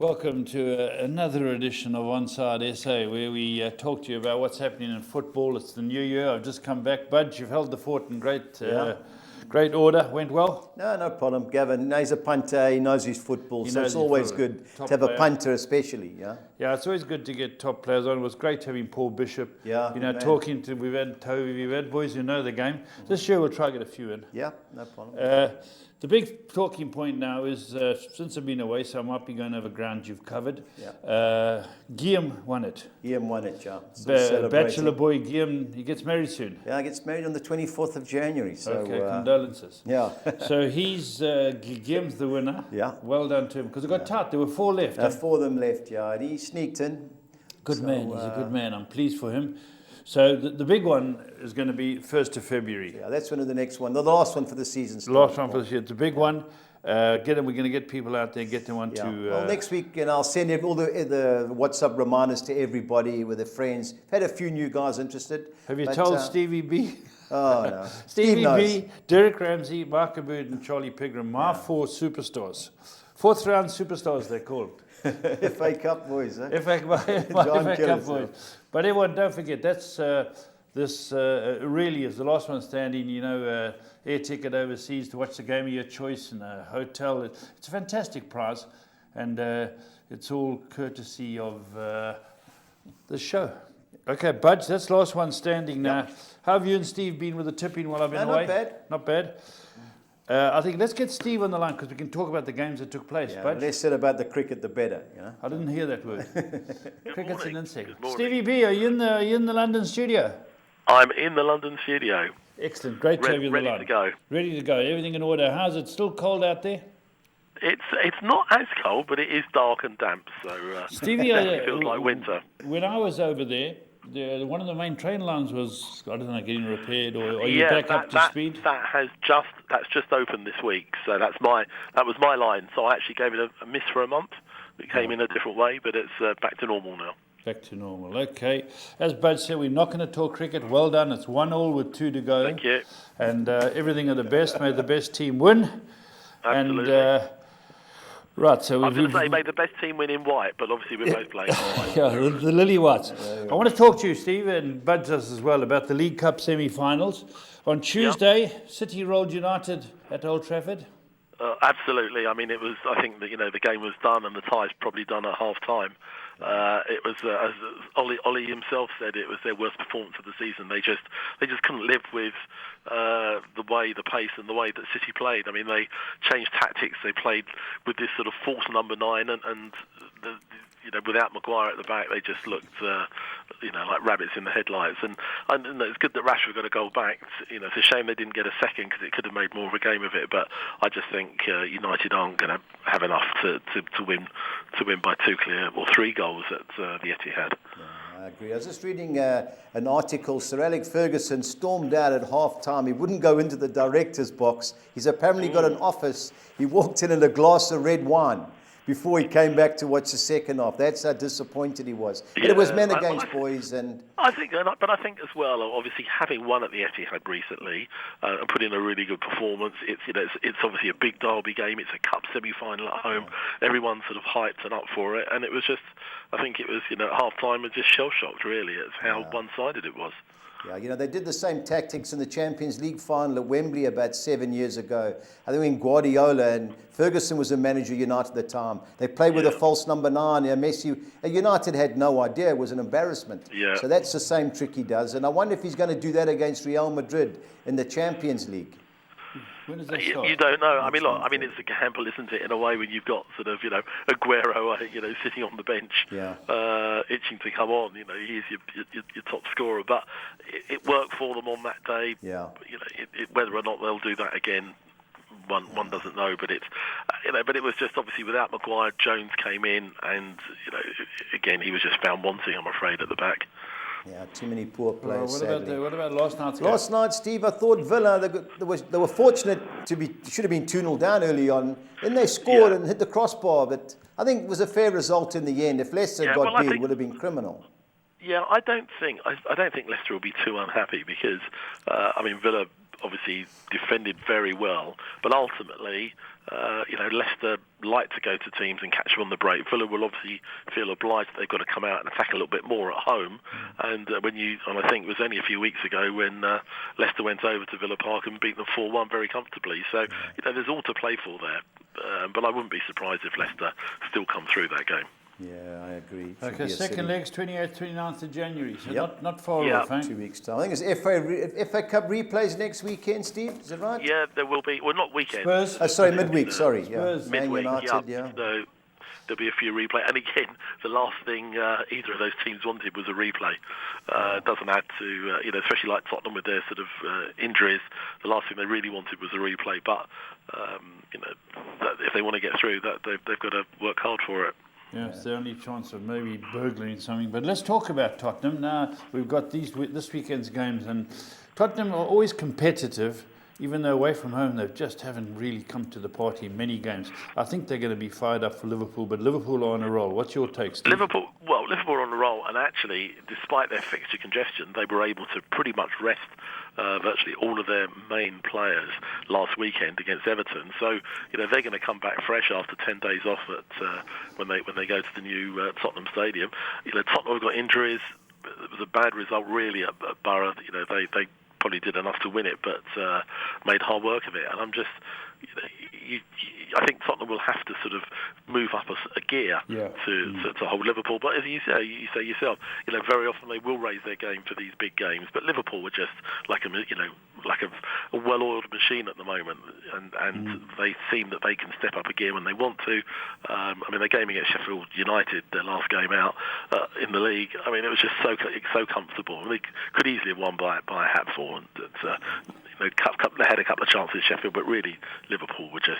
Welcome to another edition of Onside SA, where we talk to you about what's happening in football. It's the new year. I've just come back. Budge, you've held the fort in great order. Went well? No problem. Gavin, he's a punter. He knows his football, so it's always good to have a punter, especially. Yeah, it's always good to get top players on. It was great having Paul Bishop. Yeah, we've had Toby, we've had boys who know the game. This year we'll try to get a few in. Yeah, no problem. The big talking point now is, since I've been away, so I might be going over ground you've covered. Yeah. Guillaume won it. Guillaume won it, Bachelor boy Guillaume, he gets married soon. Yeah, he gets married on the 24th of January. So, okay, condolences. Yeah. So Guillaume's the winner. Yeah. Well done to him, because it got tight. There were four left. Four of them left, yeah. And he sneaked in. Good man, he's a good man. I'm pleased for him. So the big one is going to be 1st of February. Yeah, that's one of the next one. The last one for the season. The last one for the season. It's a big one. We're going to get people out there, get them on to... Well, next week, I'll send all the WhatsApp reminders to everybody with their friends. Had a few new guys interested. Have you told Stevie B? Oh, no. Stevie B, Derek Ramsey, Mark Abood and Charlie Pigram, my four superstars. Fourth round superstars, they're called. FA Cup boys, eh? FA Cup boys. But everyone, don't forget, that's this really is the last one standing. Air ticket overseas to watch the game of your choice in a hotel. It's a fantastic prize, and it's all courtesy of the show. Okay, Budge, that's the last one standing now. Yep. How have you and Steve been with the tipping while I've been away? Not bad. Not bad. I think let's get Steve on the line because we can talk about the games that took place. Yeah, less said about the cricket, the better. I didn't hear that word. Cricket's an insect. Stevie B, are you in the London studio? I'm in the London studio. Excellent, great to have you on the line. Ready to go. Ready to go. Everything in order. How's it? Still cold out there? It's not as cold, but it is dark and damp. So Stevie, it feels like winter. When I was over there, one of the main train lines was, I don't know, getting repaired, or are you back up to speed? That's just opened this week, so that was my line. So I actually gave it a miss for a month. It came in a different way, but it's back to normal now. Back to normal, okay. As Bud said, we're not going to talk cricket. Well done. It's 1-1 with 2 to go. Thank you. And everything of the best. May the best team win. Absolutely. And, right, so I was going to say, may the best team win in white, but obviously we're both playing white. Yeah, the Lily Whites. I want to talk to you, Steve, and Bud does as well, about the League Cup semi-finals. On Tuesday, City rolled United at Old Trafford. Absolutely. I mean, I think that the game was done, and the tie's probably done at half time. It was, as Ollie himself said, it was their worst performance of the season. They just couldn't live with the pace and the way that City played. I mean, they changed tactics. They played with this sort of false number 9, and without Maguire at the back, they just looked, like rabbits in the headlights. And it's good that Rashford got a goal back. It's a shame they didn't get a second because it could have made more of a game of it. But I just think United aren't going to have enough to win by 2 clear or 3 goals at the Etihad. I agree. I was just reading an article. Sir Alex Ferguson stormed out at half-time. He wouldn't go into the director's box. He's apparently got an office. He walked in a glass of red wine before he came back to watch the second half. That's how disappointed he was. But it was men against boys, and I think as well. Obviously, having won at the Etihad recently and put in a really good performance, it's obviously a big derby game. It's a cup semi-final at home. Everyone's sort of hyped and up for it, and it was just, I think it was at half time, was just shell shocked really at how one-sided it was. Yeah, they did the same tactics in the Champions League final at Wembley about 7 years ago. I think when Guardiola and Ferguson was the manager of United at the time, they played with a false number 9. Messi, United had no idea. It was an embarrassment. Yeah. So that's the same trick he does. And I wonder if he's going to do that against Real Madrid in the Champions League. When does that start? You don't know. I mean, it's a gamble, isn't it? In a way, when you've got sort of, Aguero, sitting on the bench, itching to come on. He's your top scorer. But it worked for them on that day. Yeah. Whether or not they'll do that again, one doesn't know. But it's, but it was just obviously without Maguire, Jones came in, and again he was just found wanting, I'm afraid, at the back. Yeah, too many poor players. What about last night's game? Last night, Steve, I thought Villa, they were fortunate should have been 2-0 down early on. Then they scored and hit the crossbar, but I think it was a fair result in the end. If Leicester got beat, it would have been criminal. Yeah, I don't think Leicester will be too unhappy because, Villa obviously defended very well, but ultimately, Leicester like to go to teams and catch them on the break. Villa will obviously feel obliged that they've got to come out and attack a little bit more at home. And and I think it was only a few weeks ago when Leicester went over to Villa Park and beat them 4-1 very comfortably. So there's all to play for there. But I wouldn't be surprised if Leicester still come through that game. Yeah, I agree. Okay, second leg's 28th, 29th of January, so not far Yeah. off, eh? 2 weeks' time. I think it's FA Cup replays next weekend, Steve. Is that right? Yeah, there will be. Well, not weekend. Spurs. Sorry, midweek. Sorry, Spurs. yeah. Man Midweek, United, yeah. yeah. So there'll be a few replay. And again, the last thing either of those teams wanted was a replay. It doesn't add to, especially like Tottenham with their sort of injuries. The last thing they really wanted was a replay. But if they want to get through, that they've got to work hard for it. Yeah, it's the only chance of maybe burglaring something. But let's talk about Tottenham. Now, we've got this weekend's games, and Tottenham are always competitive, even though away from home they just haven't really come to the party in many games. I think they're going to be fired up for Liverpool, but Liverpool are on a roll. What's your take, Steve? Liverpool are on a roll, and actually, despite their fixture congestion, they were able to pretty much rest virtually all of their main players last weekend against Everton. So, they're going to come back fresh after 10 days off when they go to the new Tottenham Stadium. Tottenham have got injuries. It was a bad result, really, at Borough. They probably did enough to win it, but made hard work of it. And I'm just, I think Tottenham will have to sort of move up a gear to hold Liverpool. But as you say yourself, very often they will raise their game for these big games. But Liverpool were just like a well-oiled machine at the moment, and they seem that they can step up a gear when they want to. Their game against Sheffield United, their last game out in the league, it was just so comfortable. They could easily have won by a hatful, and they had a couple of chances, Sheffield, but really Liverpool were just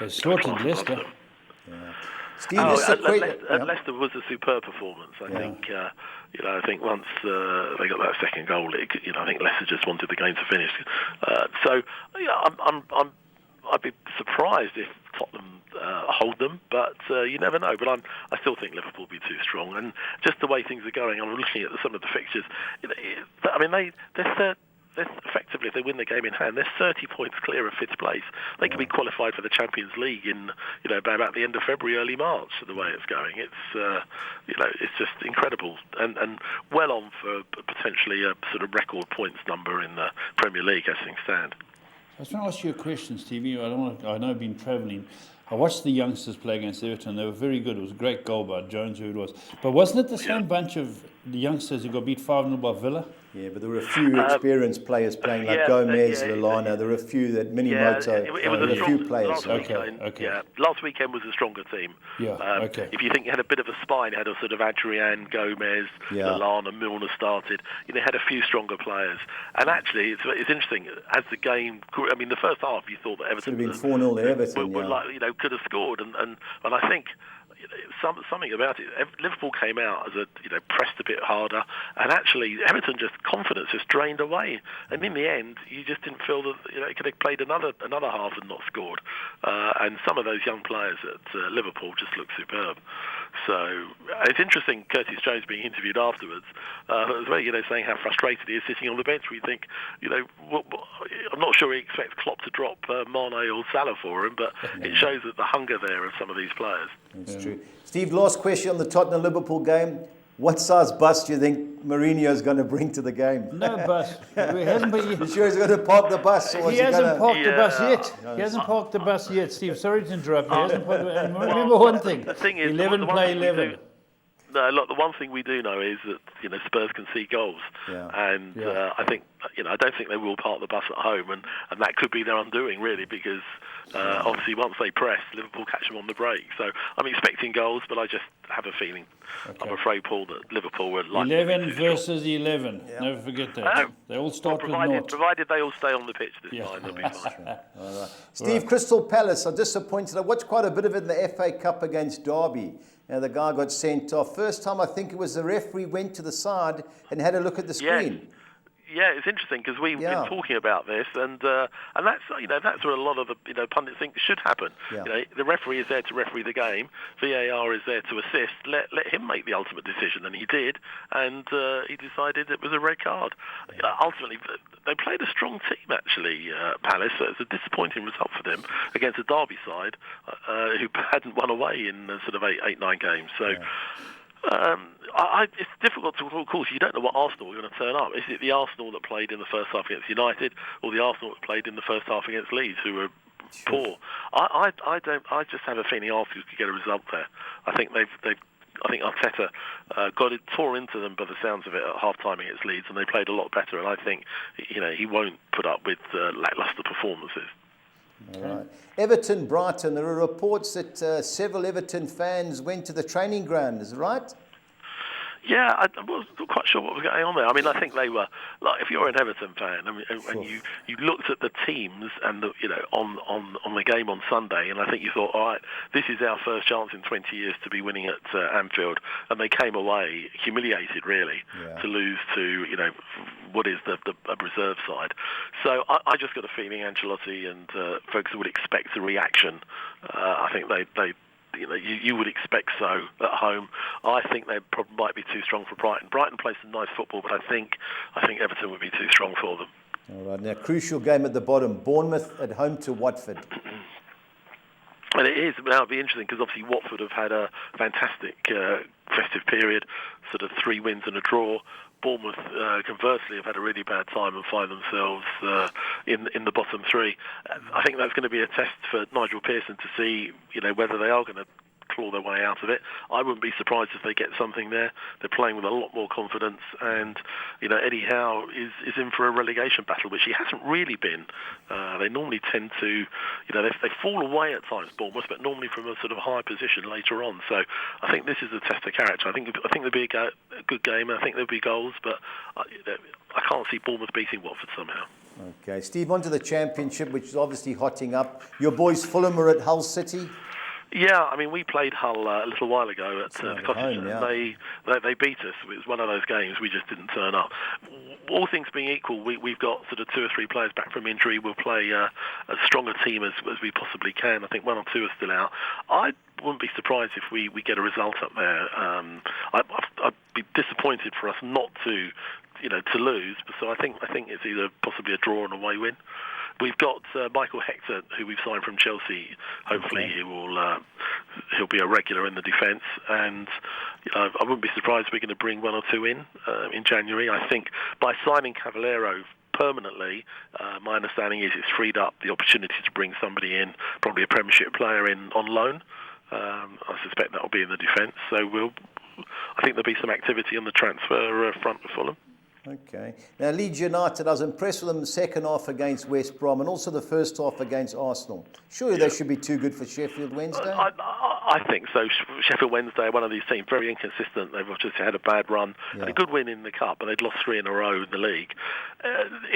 they slaughtered Leicester. Yeah. Steve, Leicester was a superb performance. I think. I think once they got that second goal, I think Leicester just wanted the game to finish. I'd be surprised if Tottenham hold them, but you never know. But I still think Liverpool will be too strong, and just the way things are going. I'm looking at some of the fixtures. They're effectively, if they win the game in hand, they're 30 points clear of fifth place. They could be qualified for the Champions League in, by about the end of February, early March. The way it's going, it's just incredible, and well on for potentially a sort of record points number in the Premier League as things stand. I just want to ask you a question, Stevie. I know I've been travelling. I watched the youngsters play against Everton. They were very good. It was a great goal by Jones, who it was. But wasn't it the same bunch of the youngsters who got beat 5-0 by Villa? Yeah, but there were a few experienced players playing, like Gomez, Lallana. There were a few that Minimoto. It was a few players. Last weekend was a stronger team. If you think you had a bit of a spine, you had a sort of Adrian, Gomez, Lallana, Milner started. You had a few stronger players. And actually, it's interesting as the game grew. The first half you thought that Everton should have been 4-0 to Everton. Could have scored, and I think. Something about it. Liverpool came out as pressed a bit harder, and actually Everton confidence just drained away. And in the end, you just didn't feel that it could have played another half and not scored. And some of those young players at Liverpool just looked superb. So it's interesting. Curtis Jones being interviewed afterwards as well, saying how frustrated he is sitting on the bench. We think, I'm not sure he expects Klopp to drop Mane or Salah for him, but it shows that the hunger there of some of these players. That's true. Steve, last question on the Tottenham-Liverpool game. What size bus do you think Mourinho is going to bring to the game? No bus. He hasn't been. You sure he's going to park the bus? Or he hasn't parked the bus yet. He hasn't parked the bus yet, Steve. Sorry to interrupt. He hasn't parked the bus. Remember one thing. The thing is, 11 play 11. No, look, the one thing we do know is that Spurs can see goals, and I think I don't think they will park the bus at home, and that could be their undoing really, because obviously once they press, Liverpool catch them on the break. So I'm expecting goals, but I just have a feeling, I'm afraid, Paul, that Liverpool were likely 11 versus 11. Yeah. Never forget that. They all start with naught. Provided they all stay on the pitch this time, they'll be fine. Steve, Crystal Palace are disappointed. I watched quite a bit of it in the FA Cup against Derby. The guy got sent off. First time, I think it was the referee went to the side and had a look at the screen. Yeah, it's interesting because we've been talking about this, and that's that's what a lot of the pundits think should happen. Yeah. The referee is there to referee the game. VAR is there to assist. Let him make the ultimate decision, and he did, and he decided it was a red card. Ultimately, they played a strong team actually, Palace. So it's a disappointing result for them against a Derby side who hadn't won away in sort of 8-9 games. So. Yeah. It's difficult to call calls. You don't know what Arsenal are going to turn up. Is it the Arsenal that played in the first half against United, or the Arsenal that played in the first half against Leeds, who were poor? I just have a feeling Arsenal could get a result there. I think I think Arteta tore into them by the sounds of it at half time against Leeds, and they played a lot better. And I think he won't put up with lacklustre performances. All right. Everton, Brighton. There are reports that several Everton fans went to the training ground. Is it right? Yeah, I wasn't quite sure what was going on there. I mean, I think they were like, if you're an Everton fan, I mean, and you looked at the teams and on the game on Sunday, and I think you thought, all right, this is our first chance in 20 years to be winning at Anfield, and they came away humiliated, really, to lose to what is the reserve side. So I just got a feeling Ancelotti and Ferguson would expect a reaction. I think they. You would expect so at home. I think they probably might be too strong for Brighton. Brighton plays some nice football, but I think Everton would be too strong for them. All right. Now, crucial game at the bottom. Bournemouth at home to Watford. And it is. Now it'll be interesting because obviously Watford have had a fantastic festive period, sort of 3 wins and a draw. Bournemouth, conversely, have had a really bad time and find themselves in the bottom 3. I think that's going to be a test for Nigel Pearson to see, whether they are going to claw their way out of it. I wouldn't be surprised if they get something there. They're playing with a lot more confidence, and Eddie Howe is in for a relegation battle, which he hasn't really been. They normally tend to, they fall away at times, Bournemouth, but normally from a sort of high position later on. So I think this is a test of character. I think there'll be a good game. I think there'll be goals, but I can't see Bournemouth beating Watford somehow. Okay, Steve, on to the Championship, which is obviously hotting up. Your boys Fulham are at Hull City. Yeah, I mean, we played Hull a little while ago at the Cottage, and they beat us. It was one of those games we just didn't turn up. All things being equal, we've got sort of 2 or 3 players back from injury. We'll play as strong a team as we possibly can. I think 1 or 2 are still out. I wouldn't be surprised if we get a result up there. I'd be disappointed for us not to lose. So I think it's either possibly a draw or an away win. We've got Michael Hector, who we've signed from Chelsea. Hopefully he'll be a regular in the defence, and I wouldn't be surprised if we're going to bring 1 or 2 in January. I think by signing Cavallero permanently, my understanding is it's freed up the opportunity to bring somebody in, probably a Premiership player in on loan. I suspect that will be in the defence. So I think there'll be some activity on the transfer front for Fulham. Okay. Now, Leeds United, I was impressed with them the second half against West Brom and also the first half against Arsenal. Surely they should be too good for Sheffield Wednesday? I think so. Sheffield Wednesday, one of these teams, very inconsistent. They've just had a bad run. Had a good win in the Cup, but they'd lost 3 in a row in the league.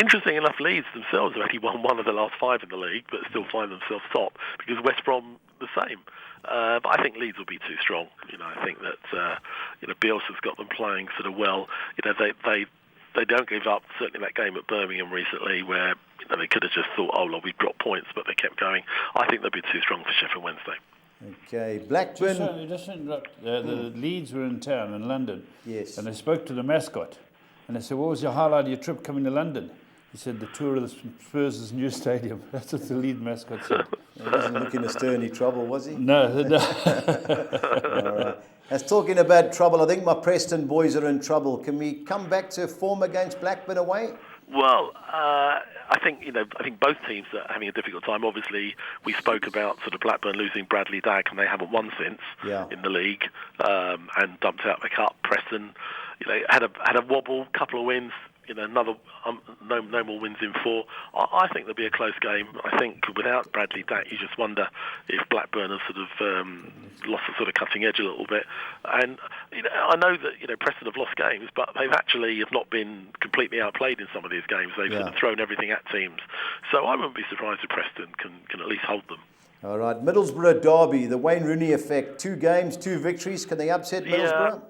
Interesting enough, Leeds themselves have only won 1 of the last 5 in the league, but still find themselves top because West Brom the same. But I think Leeds will be too strong. I think that Bielsa's got them playing sort of well. They don't give up. Certainly that game at Birmingham recently, where they could have just thought, "Oh, well, we've dropped points," but they kept going. I think they'll be too strong for Sheffield Wednesday. Okay, Blackburn. Just interrupt. The Leeds were in town in London. Yes. And they spoke to the mascot, and they said, "What was your highlight of your trip coming to London?" He said, "The tour of the Spurs' new stadium." That's what the lead mascot said. He wasn't looking to stir any trouble, was he? No. All right. As talking about trouble, I think my Preston boys are in trouble. Can we come back to form against Blackburn away? Well, I think both teams are having a difficult time. Obviously, we spoke about sort of Blackburn losing Bradley Dack, and they haven't won since in the league, and dumped out the cup. Preston, had a wobble, couple of wins. Another no more wins in 4. I think there'll be a close game. I think without Bradley Dack, you just wonder if Blackburn have sort of lost the sort of cutting edge a little bit. And I know that Preston have lost games, but they've actually have not been completely outplayed in some of these games. They've sort of thrown everything at teams. So I wouldn't be surprised if Preston can at least hold them. All right, Middlesbrough Derby, the Wayne Rooney effect. 2 games, 2 victories. Can they upset Middlesbrough?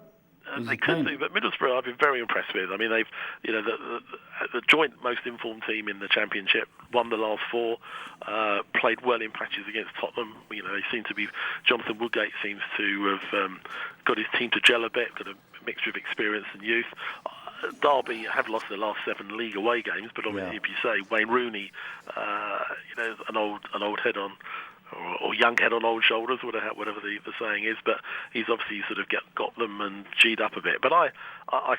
They could do, but Middlesbrough I've been very impressed with. I mean, they've, the joint most informed team in the Championship, won the last 4, played well in patches against Tottenham. They seem to be, Jonathan Woodgate seems to have got his team to gel a bit, got a mixture of experience and youth. Derby have lost their last 7 league away games, but obviously, if you say Wayne Rooney, an old head on, or young head on old shoulders, whatever the saying is, but he's obviously sort of got them and G'd up a bit. But I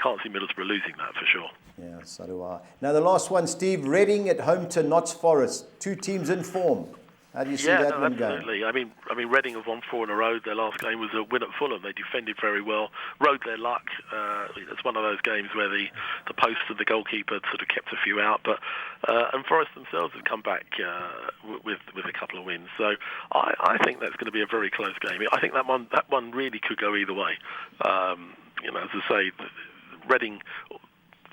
can't see Middlesbrough losing that for sure. Yeah, so do I. Now the last one, Steve, Reading at home to Notts Forest. 2 teams in form. How do you see that one going? Absolutely. I mean, Reading have won 4 in a row. Their last game was a win at Fulham. They defended very well, rode their luck. It's one of those games where the post and the goalkeeper sort of kept a few out. But and Forest themselves have come back with a couple of wins. So I think that's going to be a very close game. I think that one really could go either way. As I say, Reading,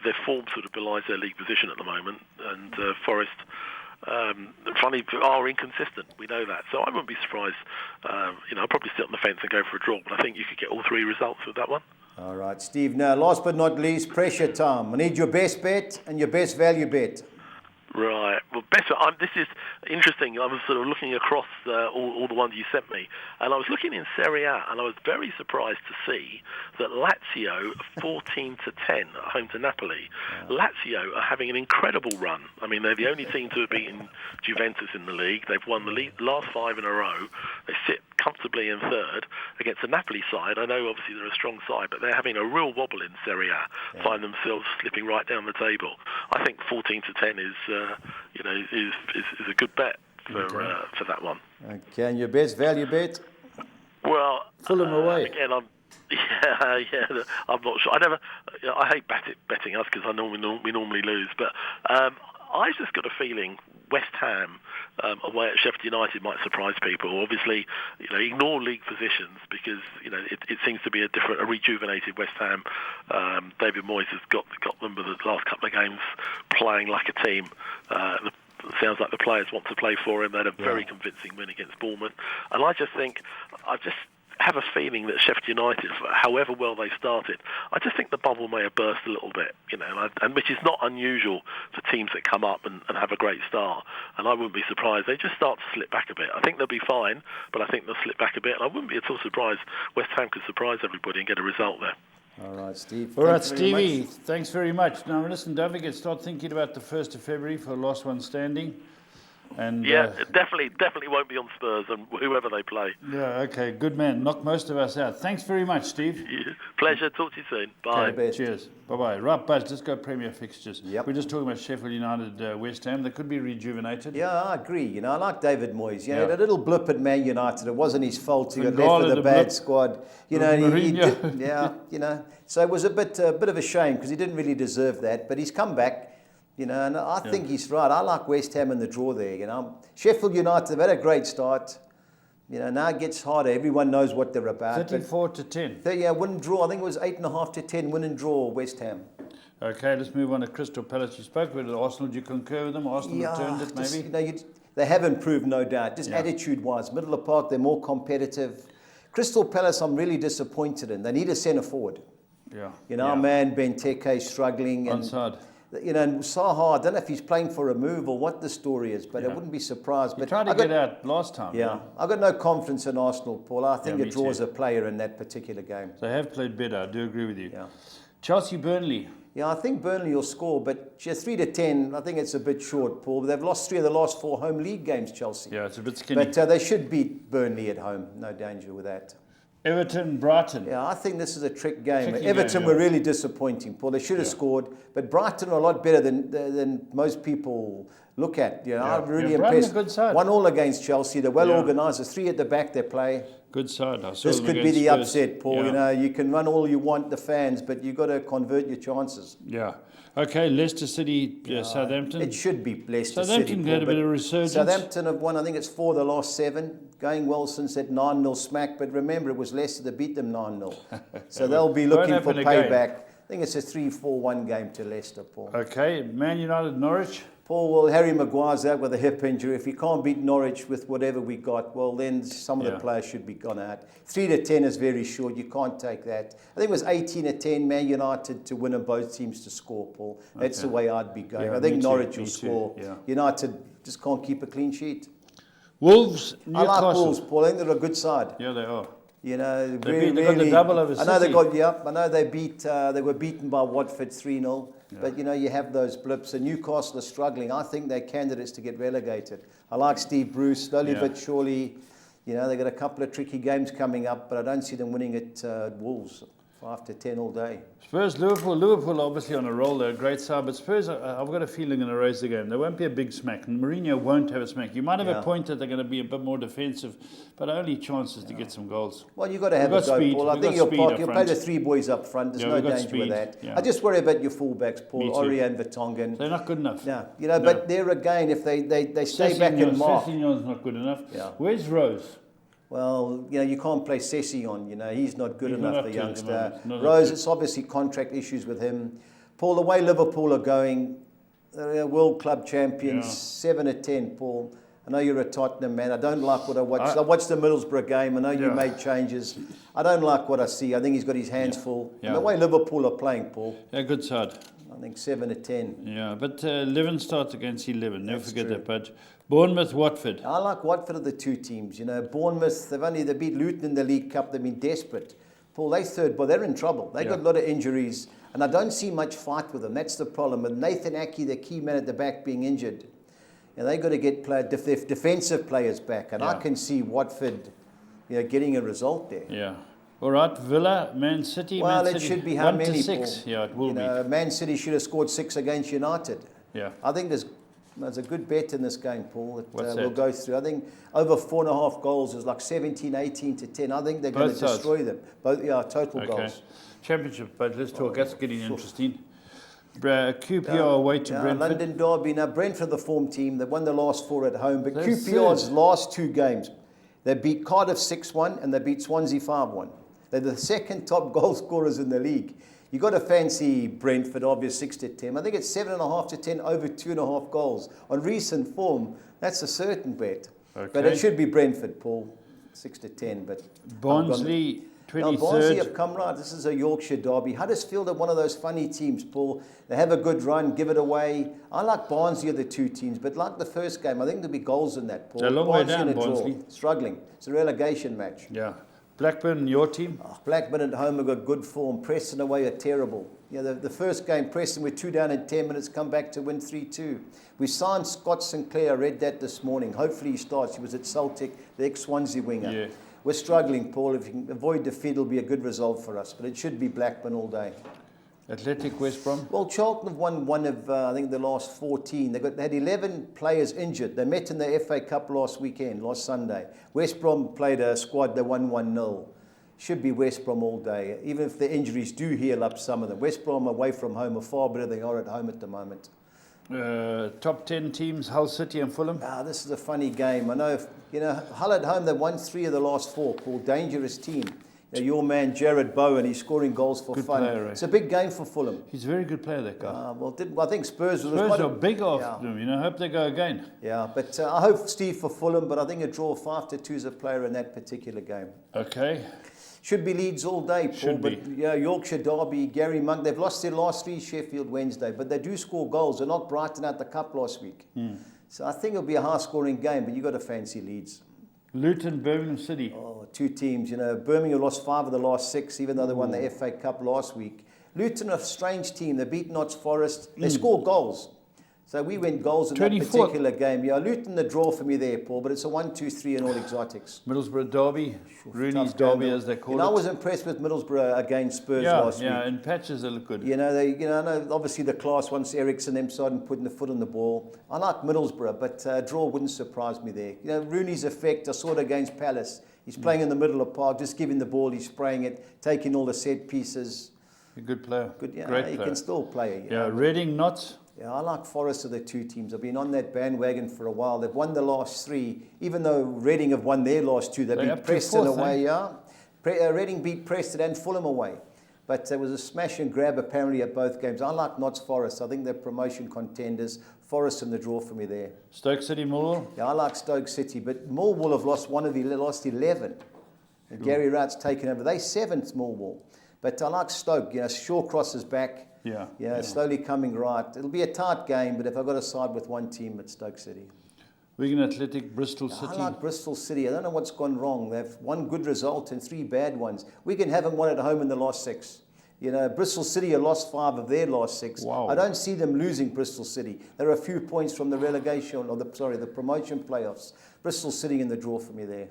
their form sort of belies their league position at the moment, and Forest. Funny are inconsistent. We know that, so I wouldn't be surprised. I'll probably sit on the fence and go for a draw, but I think you could get all 3 results with that one. All right, Steve. Now, last but not least, pressure time. I need your best bet and your best value bet. Right. Well, this is interesting. I was sort of looking across all the ones you sent me, and I was looking in Serie A, and I was very surprised to see that Lazio 14-10 at home to Napoli. Yeah. Lazio are having an incredible run. I mean, they're the only team to have beaten Juventus in the league. They've won the last 5 in a row. They sit comfortably in 3rd against the Napoli side. I know obviously they're a strong side, but they're having a real wobble in Serie A. Find themselves slipping right down the table. I think 14-10 is a good bet for that one. Okay, and your best value bet? Well, Fulham away. Again, I'm not sure. I hate betting us because we normally lose, but I just got a feeling West Ham away at Sheffield United might surprise people. Obviously, ignore league positions because it seems to be a rejuvenated West Ham. David Moyes has got them with the last couple of games playing like a team. Sounds like the players want to play for him. They had a very convincing win against Bournemouth, and I just have a feeling that Sheffield United, however well they started, I just think the bubble may have burst a little bit, and which is not unusual for teams that come up and have a great start. And I wouldn't be surprised. They just start to slip back a bit. I think they'll be fine, but I think they'll slip back a bit. And I wouldn't be at all surprised West Ham could surprise everybody and get a result there. All right, Steve. All right, Stevie, thanks very much. Now, listen, don't forget, start thinking about the 1st of February for the last one standing. And it definitely won't be on Spurs and whoever they play. Yeah, okay, good man. Knock most of us out. Thanks very much, Steve. Yeah. Pleasure. Talk to you soon. Bye. Okay, cheers. Bye-bye. Right, Buzz, let's go Premier fixtures. Yep. We're just talking about Sheffield United, West Ham. They could be rejuvenated. Yeah, I agree. I like David Moyes. He had a little blip at Man United. It wasn't his fault. He got left with a bad squad. He did, So it was a bit of a shame because he didn't really deserve that. But he's come back. And I think he's right. I like West Ham in the draw there. Sheffield United have had a great start. Now it gets harder. Everyone knows what they're about. 34-10. Win and draw. I think it was 8.5-10 win and draw West Ham. Okay, let's move on to Crystal Palace. You spoke about Arsenal. Do you concur with them? Arsenal have turned it, maybe? They have improved, no doubt. Just attitude-wise. Middle of the park, they're more competitive. Crystal Palace, I'm really disappointed in. They need a centre forward. Yeah. Our man Benteke is struggling. Onside. And Saha, I don't know if he's playing for a move or what the story is, but I wouldn't be surprised. He tried to get out last time. Yeah, I've got no confidence in Arsenal, Paul. I think it draws a player in that particular game. They have played better, I do agree with you. Yeah. Chelsea-Burnley. Yeah, I think Burnley will score, but 3-10, I think it's a bit short, Paul. They've lost 3 of the last 4 home league games, Chelsea. Yeah, it's a bit skinny. But they should beat Burnley at home. No danger with that. Everton-Brighton. Yeah, I think this is a trick game. Everton were really disappointing, Paul. They should have scored, but Brighton are a lot better than most people look at. I'm really impressed. Good side. 1-1 against Chelsea. They're well organised. There's 3 at the back they play. Good side. This could be the upset, Paul. You can run all you want, the fans, but you've got to convert your chances. Yeah. Okay, Leicester City, Southampton. It should be Leicester Southampton City. Had a bit of resurgence. Southampton have won, I think it's 4 of the last 7. Going well since that 9-0 smack. But remember, it was Leicester that beat them 9-0. So they'll be looking for payback. I think it's a 3-4-1 game to Leicester, Paul. Okay, Man United, Norwich. Paul, well, Harry Maguire's out with a hip injury. If he can't beat Norwich with whatever we got, well, then some of the players should be gone out. 3-10 is very short. You can't take that. I think it was 18-10, Man United to win and both teams to score, Paul. That's the way I'd be going. Yeah, I think Norwich me will too. score. Yeah. United just can't keep a clean sheet. Wolves, I Newcastle. like Wolves, Paul. I think they're a good side. Yeah, they are. You know, They got the double over I know they City. got, yeah, I know they were beaten by Watford 3-0. Yeah. But, you know, you have those blips. And Newcastle are struggling. I think they're candidates to get relegated. I like Steve Bruce, slowly but surely. You know, they've got a couple of tricky games coming up, but I don't see them winning at Wolves 5-10 all day. Spurs, Liverpool obviously on a roll. They're a great side, but Spurs, I've got a feeling going to raise the game. There won't be a big smack, and Mourinho won't have a smack. You might have a point that they're going to be a bit more defensive, but only chances to get some goals. Well, you've got to have a go, speed. Paul. I think you'll play the three boys up front. There's no danger with that. Yeah. I just worry about your fullbacks, Paul, Ori and Vertonghen. They're not good enough. No, you know, but there again, if they stay back and mark. Sessegnon's not good enough. Yeah. Where's Rose? Well, you know, you can't play Sessegnone, you know, he's not good enough, the youngster. Rose, Rose, it's obviously contract issues with him. Paul, the way Liverpool are going, they're World Club champions, 7-10, Paul. I know you're a Tottenham man. I don't like what I watched. I watched the Middlesbrough game. I know you made changes. I don't like what I see. I think he's got his hands full. And the way Liverpool are playing, Paul. Yeah, good side. I think 7-10. Yeah, but 11 starts against 11. Never forget that, but Bournemouth, Watford. I like Watford of the two teams. You know, Bournemouth, they beat Luton in the League Cup. They've been desperate. Paul, they third, but they're in trouble. They've got a lot of injuries, and I don't see much fight with them. That's the problem. With Nathan Aki, the key man at the back, being injured, and they've got to get defensive players back. And I can see Watford, you know, getting a result there. Yeah. All right, Villa, Man City. Well, Man it City. should be how 1 many? to 6. Paul? Yeah, it will be. Man City should have scored 6 against United. Yeah. I think there's a good bet in this game, Paul, that we'll that? go through. I think over 4.5 goals is like 17, 18 to 10. I think they're going to destroy them. Both, total goals. Championship, but let's talk. That's getting interesting. QPR away to Brentford. London Derby. Now, Brentford, the form team, they won the last 4 at home, but QPR's last 2 games, they beat Cardiff 6-1 and they beat Swansea 5-1. They're the second top goal scorers in the league. You've got to fancy Brentford, obvious 6-10. I think it's 7.5 to 10 over 2.5 goals. On recent form, that's a certain bet. Okay. But it should be Brentford, Paul, 6-10. But Barnsley, 23rd. Now, Barnsley have come right. This is a Yorkshire derby. Huddersfield are one of those funny teams, Paul. They have a good run, give it away. I like Barnsley of the 2 teams, but like the first game, I think there'll be goals in that, Paul. They're a long way down, Barnsley. Struggling. It's a relegation match. Yeah. Blackburn, your team? Blackburn at home have got good form. Preston away are terrible. You know, the first game, Preston were 2 down in 10 minutes, come back to win 3-2. We signed Scott Sinclair. I read that this morning. Hopefully he starts. He was at Celtic, the ex-Swansea winger. Yeah. We're struggling, Paul. If you can avoid defeat, it'll be a good result for us. But it should be Blackburn all day. Athletic, West Brom? Well, Charlton have won one of, I think, the last 14. They had 11 players injured. They met in the FA Cup last Sunday. West Brom played a squad, they won 1-0. Should be West Brom all day. Even if the injuries do heal up some of them. West Brom away from home are far better than they are at home at the moment. Top 10 teams, Hull City and Fulham? This is a funny game. I know, Hull at home, they won 3 of the last 4. Paul, dangerous team. Your man, Jared Bowen, he's scoring goals for fun. Player, right? It's a big game for Fulham. He's a very good player, that guy. I think Spurs are big after them. I hope they go again. Yeah, but I hope Steve for Fulham, but I think a draw 5-2 is a player in that particular game. Okay. Should be Leeds all day, Paul. Should be. But Yorkshire Derby, Gary Monk, they've lost their last 3 Sheffield Wednesday, but they do score goals. They knocked Brighton out the cup last week. So I think it'll be a high-scoring game, but you've got to fancy Leeds. Luton, Birmingham City. 2 teams. Birmingham lost 5 of the last 6, even though they won the FA Cup last week. Luton are a strange team. They beat Notts Forest. They score goals. So we went goals in that particular game. Yeah, Luton the draw for me there, Paul, but it's a 1-2-3 in all exotics. Middlesbrough Derby, Rooney's Derby as they call it. I was impressed with Middlesbrough against Spurs last week. Yeah, in patches they look good. I know obviously the class once Ericsson them started putting the foot on the ball. I like Middlesbrough, but a draw wouldn't surprise me there. Rooney's effect, I saw it against Palace. He's playing in the middle of the park, just giving the ball, he's spraying it, taking all the set pieces. A good player. Great player. He can still play. Reading, Notts. Yeah, I like Forest of the 2 teams. I've been on that bandwagon for a while. They've won the last 3, even though Reading have won their last 2. They beat Preston away, Reading beat Preston and Fulham away. But there was a smash and grab apparently at both games. I like Notts Forest. I think they're promotion contenders. Forest in the draw for me there. Stoke City, Millwall? Yeah, I like Stoke City, but Millwall have lost one of the last 11. And Gary Wright's taken over. They 7th, Millwall. But I like Stoke. Shawcross is back. Yeah. Slowly coming right. It'll be a tight game, but if I've got to side with one team, it's Stoke City. Wigan Athletic, Bristol City. I like Bristol City. I don't know what's gone wrong. They've one good result and 3 bad ones. Wigan haven't won at home in the last 6. Bristol City have lost 5 of their last 6. Wow. I don't see them losing Bristol City. They're a few points from the relegation, or the promotion playoffs. Bristol City in the draw for me there.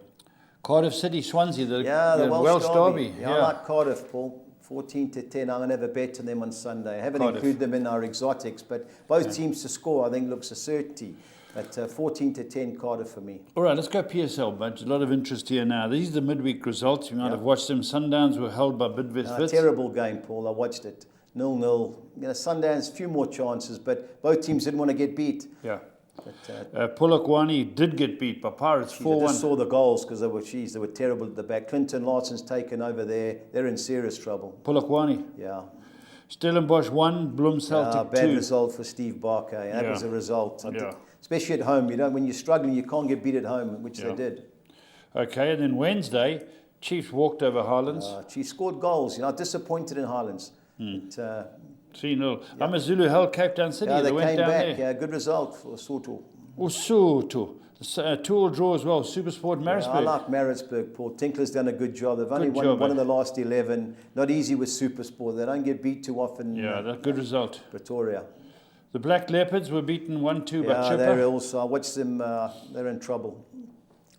Cardiff City, Swansea, the Welsh Derby. Yeah, I like Cardiff, Paul. 14-10. I'm going to have a bet on them on Sunday. I haven't included them in our exotics, but both teams to score, I think, looks a certainty. But 14-10 Cardiff for me. All right, let's go PSL, but a lot of interest here now. These are the midweek results. You might have watched them. Sundowns were held by Bidvest. Terrible game, Paul. I watched it. 0-0. Sundowns, a few more chances, but both teams didn't want to get beat. Yeah. Polokwane did get beat by Pirates 4-1. I just saw the goals because they were terrible at the back. Clinton Larson's taken over there. They're in serious trouble. Polokwane. Yeah. Stellenbosch 1, Bloem Celtic 2. Bad result for Steve Barker. That was a result. Especially at home. When you're struggling, you can't get beat at home, which they did. Okay, and then Wednesday, Chiefs walked over Highlands. Chiefs scored goals. Disappointed in Highlands. 3-0. Amazulu held Cape Town City. They went came down back. there. Good result for Soto. Usoto. 2-2 draw as well. Supersport Maritzburg. I like Maritzburg, Paul. Tinkler's done a good job. They've only won one of the last 11. Not easy with Supersport. They don't get beat too often. Yeah, that's a good result. Pretoria. The Black Leopards were beaten 1-2 by Chipper. They're also, I watched them. They're in trouble.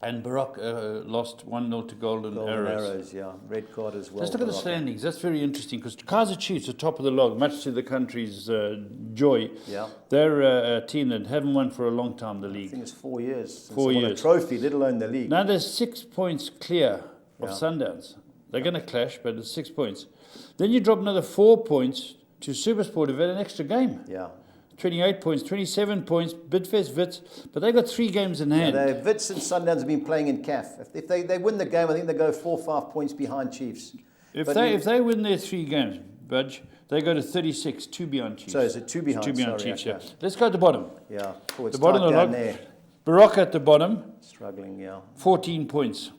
And Baroque lost 1-0 to Golden Arrows. Red card as well. Let's look at the standings. That's very interesting because Kaizer Chiefs are top of the log, much to the country's joy. Yeah. They're a team that haven't won for a long time, the league. I think it's 4 years since 4 they won years. a trophy, let alone the league. Now they're 6 points clear of Sundowns. They're going to clash, but it's 6 points. Then you drop another 4 points to Supersport, who've had an extra game. Yeah. 28 points, 27 points, Bidvest, Wits, but they've got 3 games in hand. Wits and Sundowns have been playing in CAF. If they win the game, I think they go 4 or 5 points behind Chiefs. If they win their 3 games, Budge, they go to 36, 2 behind Chiefs. So is it 2 behind? 2 behind Sorry, Chiefs, okay. yeah. Let's go at the bottom. Yeah. It's the bottom of the log. there. Baroque at the bottom. Struggling, 14 points.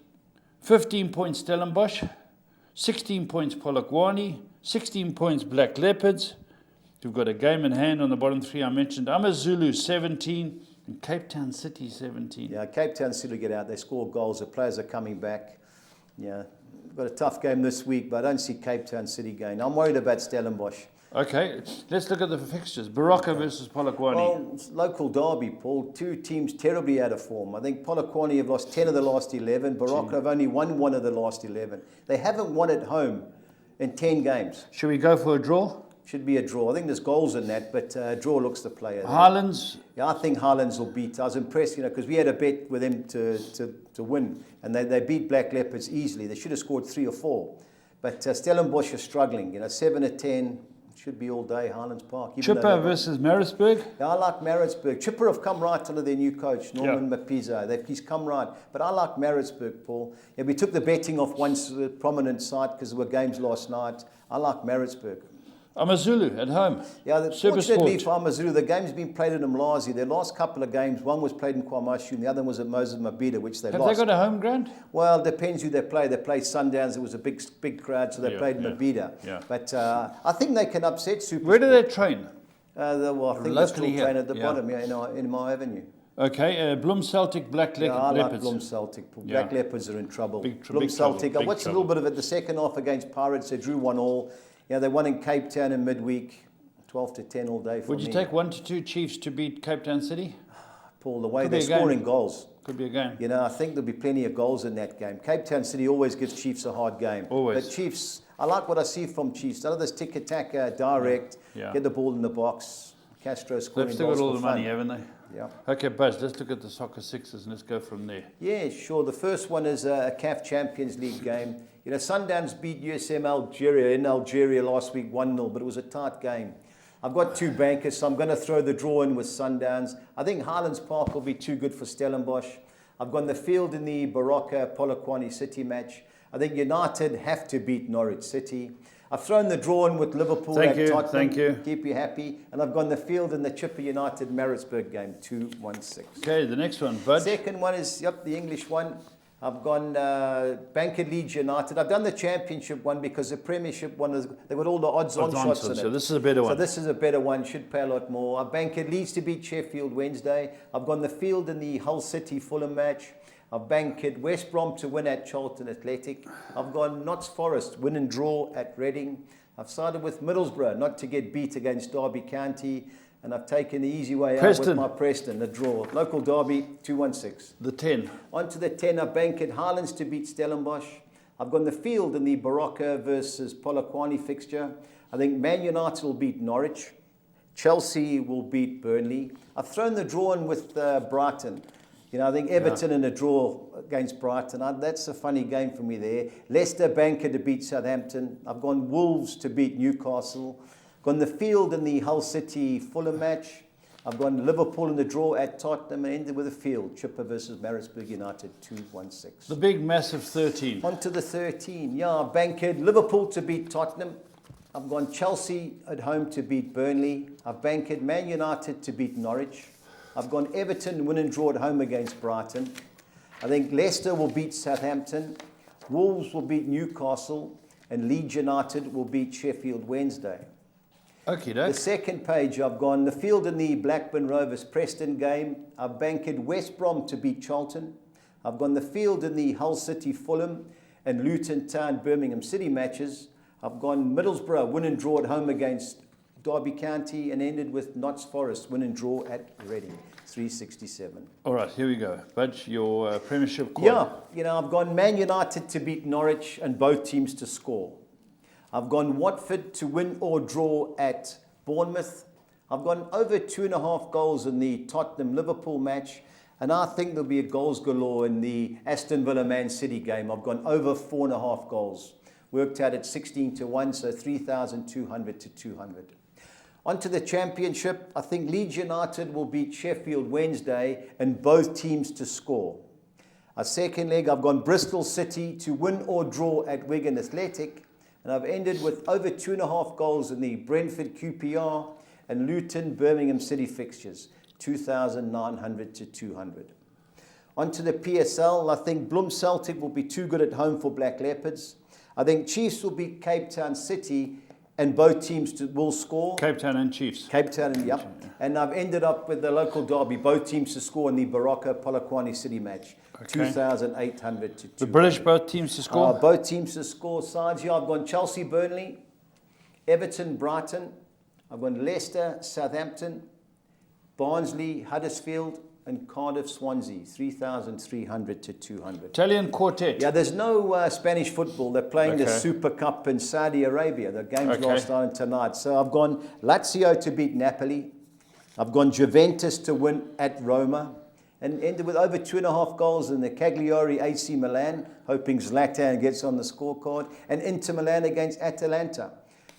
15 points Stellenbosch. 16 points Polokwane. 16 points Black Leopards. We've got a game in hand on the bottom 3 I mentioned. Amazulu 17 and Cape Town City 17. Yeah, Cape Town City get out. They score goals. The players are coming back. Yeah, we've got a tough game this week, but I don't see Cape Town City going. I'm worried about Stellenbosch. Okay, let's look at the fixtures. Baroque versus Polokwane. Well, it's local derby, Paul. 2 teams terribly out of form. I think Polokwane have lost 10 of the last 11. Baroque have only won 1 of the last 11. They haven't won at home in 10 games. Should we go for a draw? Should be a draw. I think there's goals in that, but draw looks the player. Highlands? Yeah, I think Highlands will beat. I was impressed, because we had a bet with them to win, and they beat Black Leopards easily. They should have scored 3 or 4. But Stellenbosch are struggling. 7-10 should be all day, Highlands Park. Chipper versus Maritzburg? Yeah, I like Maritzburg. Chipper have come right under their new coach, Norman Mapiza. He's come right. But I like Maritzburg, Paul. Yeah, we took the betting off one prominent site because there were games last night. I like Maritzburg. Amazulu at home. Yeah, fortunately for Amazulu, the game's been played in Mlazi. Their last couple of games, one was played in KwaMashu and the other one was at Moses Mabhida, which they lost. Have they got a home ground? Well, it depends who they play. They played Sundowns. It was a big crowd, so they played Mabhida. Yeah. But I think they can upset Super. Where do they train? I think they still train at the bottom, in my avenue. Okay, Bloem Celtic, Black Leopards. I like Bloem Celtic. Black Leopards are in trouble. Bloem Celtic. I watched a little bit of it the second half against Pirates. They drew 1-1. They won in Cape Town in midweek. 12-10 all day for me. Would you take 1-2 Chiefs to beat Cape Town City? Paul, the way they're scoring goals. Could be a game. I think there'll be plenty of goals in that game. Cape Town City always gives Chiefs a hard game. Always. But Chiefs, I like what I see from Chiefs. None of this tick-attack, direct, get the ball in the box. Castro scoring goals. They've still got all the money, haven't they? Yeah. Okay, Buzz, let's look at the soccer sixes and let's go from there. Yeah, sure. The first one is a CAF Champions League game. Sundowns beat USM Algeria in Algeria last week 1-0, but it was a tight game. I've got 2 bankers, so I'm going to throw the draw in with Sundowns. I think Highlands Park will be too good for Stellenbosch. I've gone the field in the Baroque Polokwane City match. I think United have to beat Norwich City. I've thrown the draw in with Liverpool Thank at you, Tottenham. thank you. Keep you happy. And I've gone the field in the Chipper United Maritzburg game, 2-1-6. Okay, the next one, Bud. Second one is, the English one. I've gone Banker Leeds United. I've done the championship one because the premiership one, they've got all the odds-on shots in it. So this is a better one. So this is a better one, should pay a lot more. I've banked Leeds to beat Sheffield Wednesday. I've gone the field in the Hull City Fulham match. I've banked West Brom to win at Charlton Athletic. I've gone Notts Forest, win and draw at Reading. I've sided with Middlesbrough, not to get beat against Derby County. And I've taken the easy way out with my Preston, the draw. Local Derby, 2-1-6. The 10. On to the 10, I've banked Highlands to beat Stellenbosch. I've gone the field in the Barocca versus Polokwane fixture. I think Man United will beat Norwich. Chelsea will beat Burnley. I've thrown the draw in with Brighton. I think Everton in a draw against Brighton. That's a funny game for me there. Leicester banker to beat Southampton. I've gone Wolves to beat Newcastle. Gone the field in the Hull City Fulham match. I've gone Liverpool in the draw at Tottenham and ended with a field. Chipper versus Maritzburg United, 2-1-6. The big, massive 13. On to the 13. I've banked Liverpool to beat Tottenham. I've gone Chelsea at home to beat Burnley. I've banked Man United to beat Norwich. I've gone Everton win and draw at home against Brighton. I think Leicester will beat Southampton. Wolves will beat Newcastle. And Leeds United will beat Sheffield Wednesday. Okay, The second page, I've gone the field in the Blackburn Rovers Preston game. I've banked West Brom to beat Charlton. I've gone the field in the Hull City Fulham and Luton Town Birmingham City matches. I've gone Middlesbrough win and draw at home against Derby County and ended with Notts Forest win and draw at Reading, 367. All right, here we go. Budge, your Premiership quad. I've gone Man United to beat Norwich and both teams to score. I've gone Watford to win or draw at Bournemouth. I've gone over 2.5 goals in the Tottenham-Liverpool match. And I think there'll be a goals galore in the Aston Villa-Man City game. I've gone over 4.5 goals. Worked out at 16-1, so 3,200 to 200. On to the championship. I think Leeds United will beat Sheffield Wednesday and both teams to score. A second leg, I've gone Bristol City to win or draw at Wigan Athletic. And I've ended with over 2.5 goals in the Brentford QPR and Luton Birmingham City fixtures, 2,900 to 200. On to the PSL, I think Bloem Celtic will be too good at home for Black Leopards. I think Chiefs will beat Cape Town City and both teams will score. Cape Town and Chiefs. Cape Town, And I've ended up with the local derby, both teams to score in the Barocca Polokwane City match. 2,800 to 200. The British both teams to score? Both teams to score. Sides here, I've gone Chelsea, Burnley, Everton, Brighton. I've gone Leicester, Southampton, Barnsley, Huddersfield, and Cardiff, Swansea. 3,300 to 200. Italian quartet. Yeah, there's no Spanish football. They're playing the Super Cup in Saudi Arabia. The game's last night and tonight. So I've gone Lazio to beat Napoli. I've gone Juventus to win at Roma. And ended with over 2.5 goals in the Cagliari AC Milan, hoping Zlatan gets on the scorecard. And Inter Milan against Atalanta,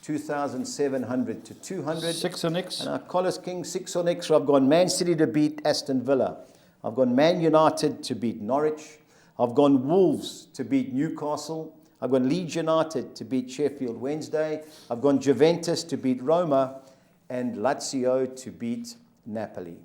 2,700 to 200. 6 on X. And Collis King, 6 on X. I've gone Man City to beat Aston Villa. I've gone Man United to beat Norwich. I've gone Wolves to beat Newcastle. I've gone Leeds United to beat Sheffield Wednesday. I've gone Juventus to beat Roma. And Lazio to beat Napoli.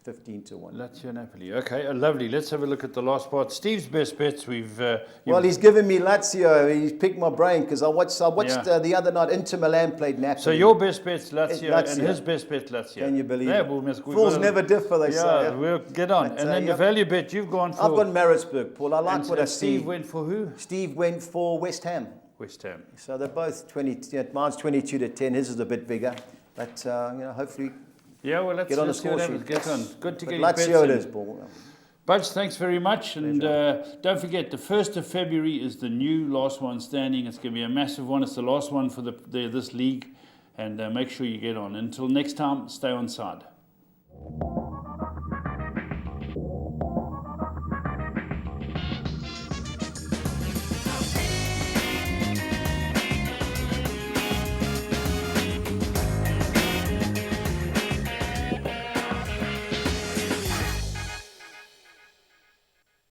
15-1. Lazio Napoli. Okay, lovely. Let's have a look at the last part. Steve's best bets. Well, he's given me Lazio. He's picked my brain because I watched the other night. Inter Milan played Napoli. So your best bet's Lazio, and his best bet Lazio. Can you believe it? We'll Fools never differ, they say. Yeah, we'll get on. But, and then the value bet you've gone for. I've gone Maritzburg, Paul. I like what I see. Steve went for who? Steve went for West Ham. West Ham. So they're both 20. Mine's 22 to 10. His is a bit bigger, but hopefully. Yeah, well, let's get on the score sheet. Get on. Good to get your bets in. Lazio it is, Paul. Budge, thanks very much. And don't forget, the 1st of February is the new last one standing. It's going to be a massive one. It's the last one for this league. And make sure you get on. Until next time, stay on side.